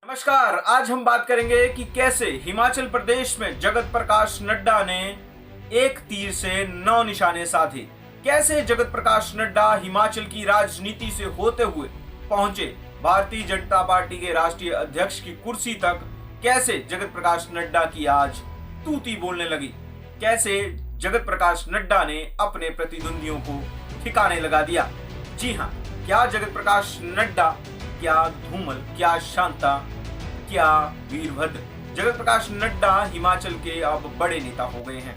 नमस्कार। आज हम बात करेंगे कि कैसे हिमाचल प्रदेश में जगत प्रकाश नड्डा ने एक तीर से 9 निशाने साधे। कैसे जगत प्रकाश नड्डा हिमाचल की राजनीति से होते हुए पहुंचे भारतीय जनता पार्टी के राष्ट्रीय अध्यक्ष की कुर्सी तक। कैसे जगत प्रकाश नड्डा की आज तूती बोलने लगी। कैसे जगत प्रकाश नड्डा ने अपने प्रतिद्वंदियों को ठिकाने लगा दिया। जी हाँ, क्या जगत प्रकाश नड्डा, क्या धूमल, क्या शांता, क्या वीरभद्र, जगत प्रकाश नड्डा हिमाचल के अब बड़े नेता हो गए हैं।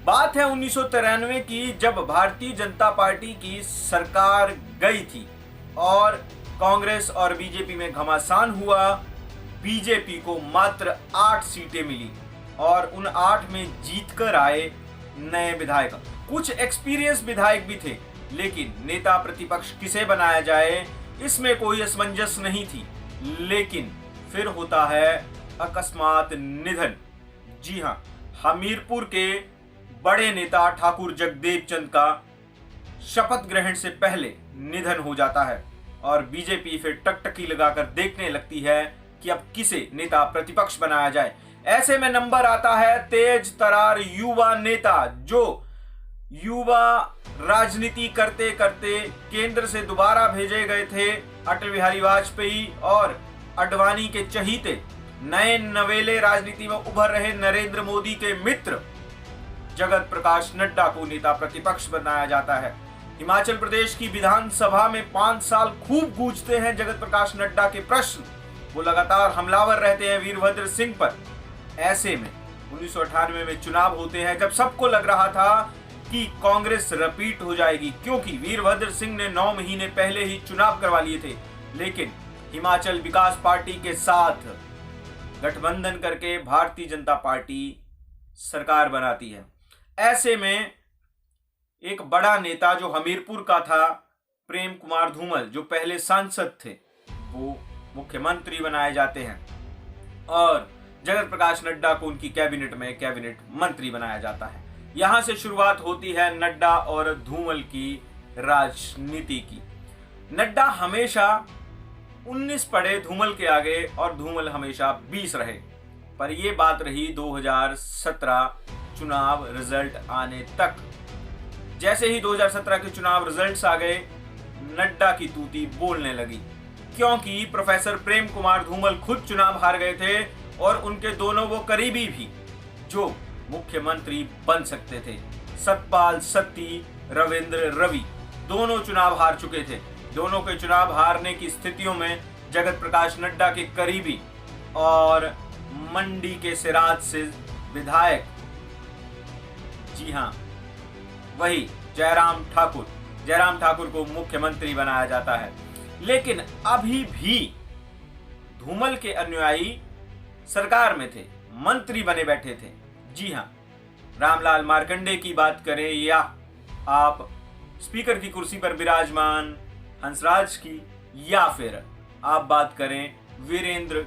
बात है 1993 की, जब भारतीय जनता पार्टी की सरकार गई थी और कांग्रेस और बीजेपी में घमासान हुआ। बीजेपी को मात्र 8 सीटें मिली और उन 8 में जीतकर आए नए विधायक। कुछ एक्सपीरियंस विधायक भी थे, लेकिन नेता प्रतिपक्ष किसे बनाया जाए इसमें कोई असमंजस नहीं थी। लेकिन फिर होता है अकस्मात निधन। जी हां, हमीरपुर के बड़े नेता ठाकुर जगदेव चंद का शपथ ग्रहण से पहले निधन हो जाता है और बीजेपी फिर टकटकी लगाकर देखने लगती है कि अब किसे नेता प्रतिपक्ष बनाया जाए। ऐसे में नंबर आता है तेज तरार युवा नेता, जो युवा राजनीति करते करते केंद्र से दोबारा भेजे गए थे अटल बिहारी वाजपेयी और अडवाणी के चहीते, नए नवेले राजनीति में उभर रहे नरेंद्र मोदी के मित्र जगत प्रकाश नड्डा को नेता प्रतिपक्ष बनाया जाता है। हिमाचल प्रदेश की विधानसभा में 5 साल खूब गूंजते हैं जगत प्रकाश नड्डा के प्रश्न। वो लगातार हमलावर रहते हैं वीरभद्र सिंह पर। ऐसे में 1998 में चुनाव होते हैं, जब सबको लग रहा था कि कांग्रेस रिपीट हो जाएगी, क्योंकि वीरभद्र सिंह ने 9 महीने पहले ही चुनाव करवा लिए थे। लेकिन हिमाचल विकास पार्टी के साथ गठबंधन करके भारतीय जनता पार्टी सरकार बनाती है। ऐसे में एक बड़ा नेता जो हमीरपुर का था, प्रेम कुमार धूमल, जो पहले सांसद थे, वो मुख्यमंत्री बनाए जाते हैं और जगत प्रकाश नड्डा को उनकी कैबिनेट में कैबिनेट मंत्री बनाया जाता है। यहां से शुरुआत होती है नड्डा और धूमल की राजनीति की। नड्डा हमेशा 19 पढ़े धूमल के आगे और धूमल हमेशा 20 रहे। पर यह बात रही 2017 चुनाव रिजल्ट आने तक। जैसे ही 2017 के चुनाव रिजल्ट्स आ गए, नड्डा की तूती बोलने लगी, क्योंकि प्रोफेसर प्रेम कुमार धूमल खुद चुनाव हार गए थे और उनके दोनों वो करीबी भी जो मुख्यमंत्री बन सकते थे, सतपाल सत्ती, रविंद्र रवि, दोनों चुनाव हार चुके थे। दोनों के चुनाव हारने की स्थितियों में जगत प्रकाश नड्डा के करीबी और मंडी के सिराज से विधायक, जी हां वही जयराम ठाकुर को मुख्यमंत्री बनाया जाता है। लेकिन अभी भी धूमल के अनुयायी सरकार में थे, मंत्री बने बैठे थे। जी हां, रामलाल मार्कंडे की बात करें या आप स्पीकर की कुर्सी पर विराजमान हंसराज की, या फिर आप बात करें वीरेंद्र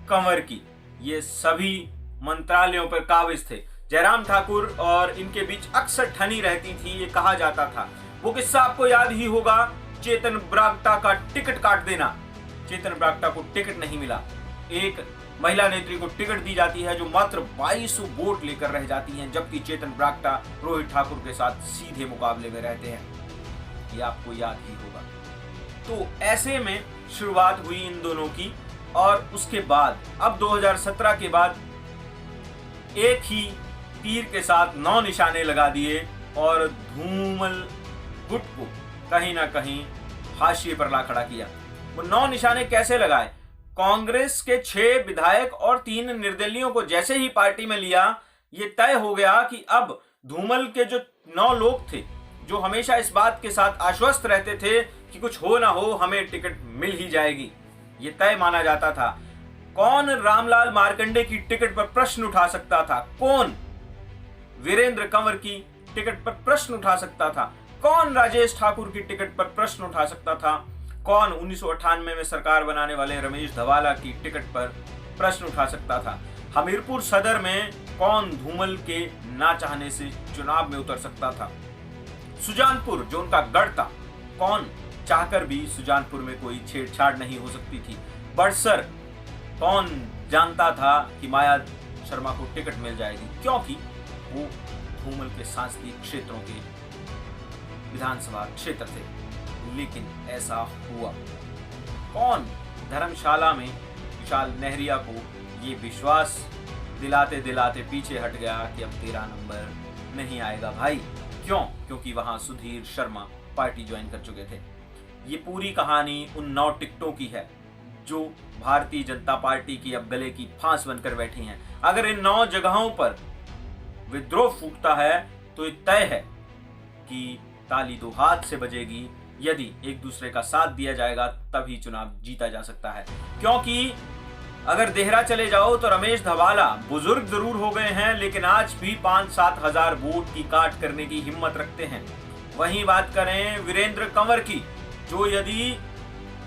कंवर की, ये सभी मंत्रालयों पर काबिज थे। जयराम ठाकुर और इनके बीच अक्सर ठनी रहती थी। ये कहा जाता था, वो किस्सा आपको याद ही होगा, चेतन ब्रागटा का टिकट काट देना। चेतन ब्रागटा को टिकट नहीं मिला। एक महिला नेत्री को टिकट दी जाती है जो मात्र 2200 वोट लेकर रह जाती हैं, जबकि चेतन ब्रागटा रोहित ठाकुर के साथ सीधे मुकाबले में रहते हैं। ये आपको याद ही होगा। तो ऐसे में शुरुआत हुई इन दोनों की और उसके बाद अब 2017 के बाद एक ही तीर के साथ 9 निशाने लगा दिए और धूमल गुट को कहीं ना कहीं हाशिए पर ला खड़ा किया। वो 9 निशाने कैसे लगाए? कांग्रेस के 6 विधायक और 3 निर्दलीयों को जैसे ही पार्टी में लिया, ये तय हो गया कि अब धूमल के जो 9 लोग थे, जो हमेशा इस बात के साथ आश्वस्त रहते थे कि कुछ हो ना हो हमें टिकट मिल ही जाएगी, ये तय माना जाता था। कौन रामलाल मार्कंडे की टिकट पर प्रश्न उठा सकता था? कौन वीरेंद्र कंवर की टिकट पर प्रश्न उठा सकता था? कौन राजेश ठाकुर की टिकट पर प्रश्न उठा सकता था? कौन 1998 में सरकार बनाने वाले रमेश धवाला की टिकट पर प्रश्न उठा सकता था? हमीरपुर सदर में कौन धूमल के ना चाहने से चुनाव में उतर सकता था? सुजानपुर जो उनका गढ़ था, कौन चाहकर भी सुजानपुर में कोई छेड़छाड़ नहीं हो सकती थी। बड़सर कौन जानता था कि माया शर्मा को टिकट मिल जाएगी, क्योंकि वो धूमल के सांसदीय क्षेत्रों के विधानसभा क्षेत्र थे। लेकिन ऐसा हुआ। कौन धर्मशाला में विशाल नेहरिया को ये विश्वास दिलाते दिलाते पीछे हट गया कि अब तेरा नंबर नहीं आएगा भाई। क्यों? क्योंकि वहां सुधीर शर्मा पार्टी ज्वाइन कर चुके थे। ये पूरी कहानी उन 9 टिकटों की है जो भारतीय जनता पार्टी की अब गले की फांस बनकर बैठी हैं। अगर इन 9 जगहों पर विद्रोह फूटता है तो ये तय है कि ताली 2 हाथ से बजेगी। यदि एक दूसरे का साथ दिया जाएगा तभी चुनाव जीता जा सकता है। क्योंकि अगर देहरा चले जाओ तो रमेश धवाला बुजुर्ग जरूर हो गए हैं, लेकिन आज भी 5-7 हजार वोट की काट करने की हिम्मत रखते हैं। वहीं बात करें वीरेंद्र कंवर की, जो यदि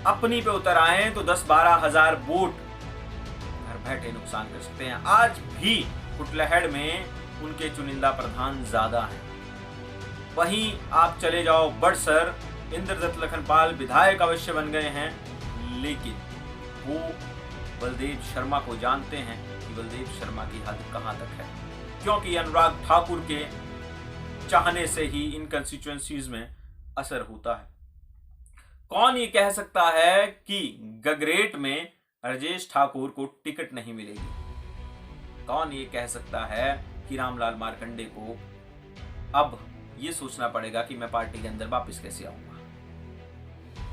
अपनी पे उतर आए तो 10-12 हजार वोट घर बैठे नुकसान कर सकते हैं। आज भी कुटलहड़ में उनके चुनिंदा प्रधान ज्यादा हैं। वहीं आप चले जाओ बड़सर, इंद्रदत्त लखनपाल विधायक अवश्य बन गए हैं, लेकिन वो बलदेव शर्मा को जानते हैं कि बलदेव शर्मा की हद कहां तक है। क्योंकि अनुराग ठाकुर के चाहने से ही इन कंस्टिट्यूएंसीज में असर होता है। कौन ये कह सकता है कि गगरेट में राजेश ठाकुर को टिकट नहीं मिलेगी? कौन ये कह सकता है कि रामलाल मार्कंडे को अब ये सोचना पड़ेगा कि मैं पार्टी के अंदर वापस कैसे आऊंगा?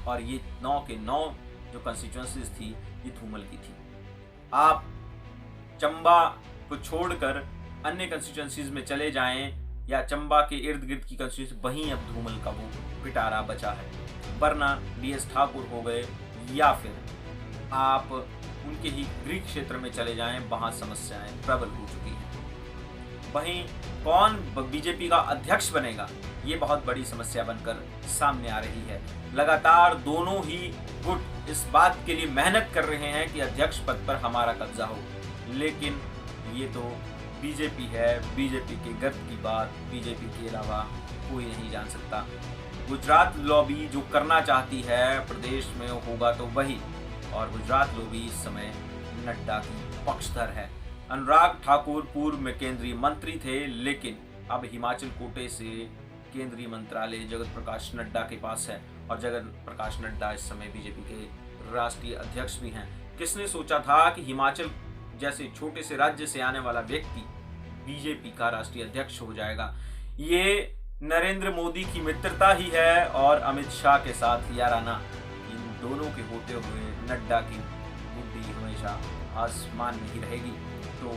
और ये 9 के 9 जो कंस्टिट्यूएंसीज थी ये धूमल की थी। आप चंबा को छोड़कर अन्य कंस्टिट्यूएंसीज में चले जाएं या चंबा के इर्द गिर्द की कंस्टिट्यूएंसी, वहीं अब धूमल का वो पिटारा बचा है। वरना डीएस ठाकुर हो गए या फिर आप उनके ही गृह क्षेत्र में चले जाएं, वहां समस्याएं प्रबल हो चुकी हैं। वहीं कौन बीजेपी का अध्यक्ष बनेगा, ये बहुत बड़ी समस्या बनकर सामने आ रही है। लगातार दोनों ही गुट इस बात के लिए मेहनत कर रहे हैं कि अध्यक्ष पद पर हमारा कब्जा हो, लेकिन ये तो बीजेपी है। बीजेपी के गर्व की बात बीजेपी के अलावा कोई नहीं जान सकता। गुजरात लॉबी जो करना चाहती है प्रदेश में होगा तो वही, और गुजरात लॉबी इस समय नड्डा की पक्षधर है। अनुराग ठाकुर पूर्व में केंद्रीय मंत्री थे, लेकिन अब हिमाचल कोटे से केंद्रीय मंत्रालय जगत प्रकाश नड्डा के पास है, और जगत प्रकाश नड्डा इस समय बीजेपी के राष्ट्रीय अध्यक्ष भी हैं। किसने सोचा था कि हिमाचल जैसे छोटे से राज्य से आने वाला व्यक्ति बीजेपी का राष्ट्रीय अध्यक्ष हो जाएगा? ये नरेंद्र मोदी की मित्रता ही है और अमित शाह के साथ याराना। इन दोनों के होते हुए नड्डा की बुद्धि हमेशा आसमान में ही रहेगी। तो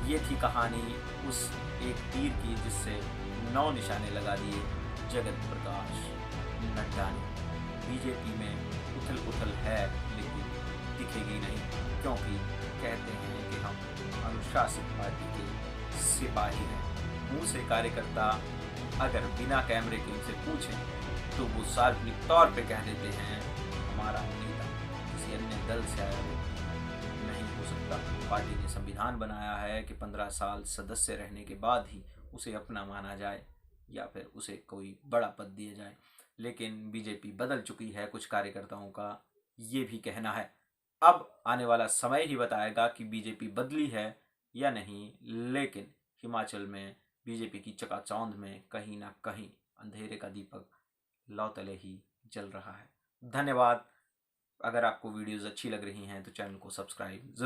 ये थी कहानी उस एक तीर की जिससे 9 निशाने लगा दिए जगत प्रकाश नड्डा ने। बीजेपी में उथल है लेकिन दिखेगी नहीं, क्योंकि कहते हैं कि हम अनुशासित पार्टी के सिपाही हैं। मुंह से कार्यकर्ता अगर बिना कैमरे के उनसे पूछें तो वो सार्वजनिक तौर पे कह देते हैं हमारा नेता किसी अन्य दल से आया नहीं हो सकता। पार्टी ने संविधान बनाया है कि 15 साल सदस्य रहने के बाद ही उसे अपना माना जाए या फिर उसे कोई बड़ा पद दिया जाए। लेकिन बीजेपी बदल चुकी है, कुछ कार्यकर्ताओं का ये भी कहना है। अब आने वाला समय ही बताएगा कि बीजेपी बदली है या नहीं, लेकिन हिमाचल में बीजेपी की चकाचौंध में कहीं ना कहीं अंधेरे का दीपक लौतले ही जल रहा है। धन्यवाद। अगर आपको वीडियोस अच्छी लग रही हैं तो चैनल को सब्सक्राइब जरूर